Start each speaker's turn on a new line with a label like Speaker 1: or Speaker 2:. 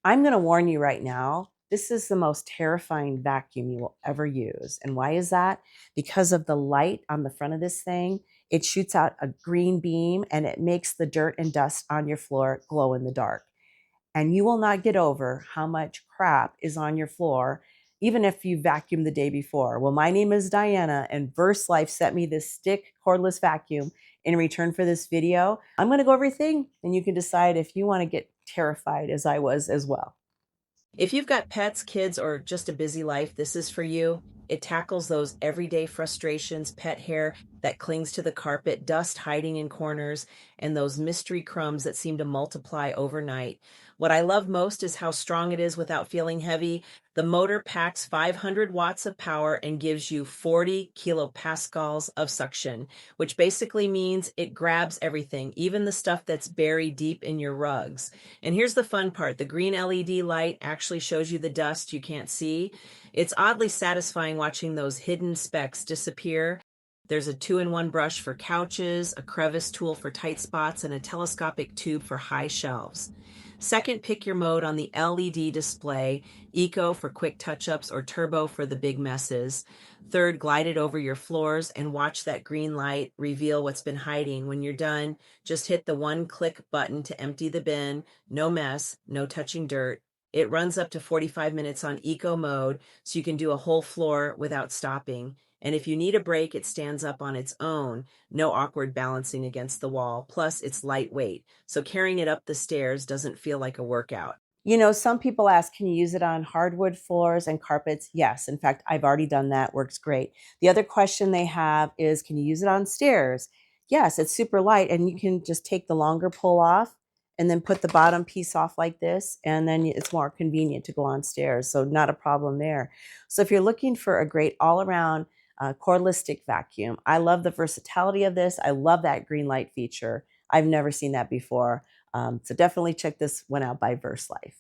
Speaker 1: I'm going to warn you right now, this is the most terrifying vacuum you will ever use. And why is that? Because of the light on the front of this thing. It shoots out a green beam and it makes the dirt and dust on your floor glow in the dark. And you will not get over how much crap is on your floor, even if you vacuumed the day before. Well, my name is Diana, and VersLife sent me this stick cordless vacuum in return for this video. I'm going to go over everything, and you can decide if you want to get terrified as I was as well. If you've got pets, kids, or just a busy life, this is for you. It tackles those everyday frustrations, pet hair that clings to the carpet, dust hiding in corners, and those mystery crumbs that seem to multiply overnight. What I love most is how strong it is without feeling heavy. The motor packs 500 watts of power and gives you 40 kilopascals of suction, which basically means it grabs everything, even the stuff that's buried deep in your rugs. And here's the fun part. The green LED light actually shows you the dust you can't see. It's oddly satisfying watching those hidden specks disappear. There's a 2-in-1 brush for couches, a crevice tool for tight spots, and a telescopic tube for high shelves. Second, pick your mode on the LED display, Eco for quick touch-ups or Turbo for the big messes. Third, glide it over your floors and watch that green light reveal what's been hiding. When you're done, just hit the one-click button to empty the bin. No mess, no touching dirt. It runs up to 45 minutes on Eco mode, so you can do a whole floor without stopping. And if you need a break, it stands up on its own. No awkward balancing against the wall. Plus, it's lightweight, so carrying it up the stairs doesn't feel like a workout. You know, some people ask, can you use it on hardwood floors and carpets? Yes. In fact, I've already done that. Works great. The other question they have is, can you use it on stairs? Yes, it's super light, and you can just take the longer pull off and then put the bottom piece off like this, and then it's more convenient to go on stairs. So not a problem there. So if you're looking for a great all-around cordless stick vacuum, I love the versatility of this. I love that green light feature. I've never seen that before. So definitely check this one out by VersLife.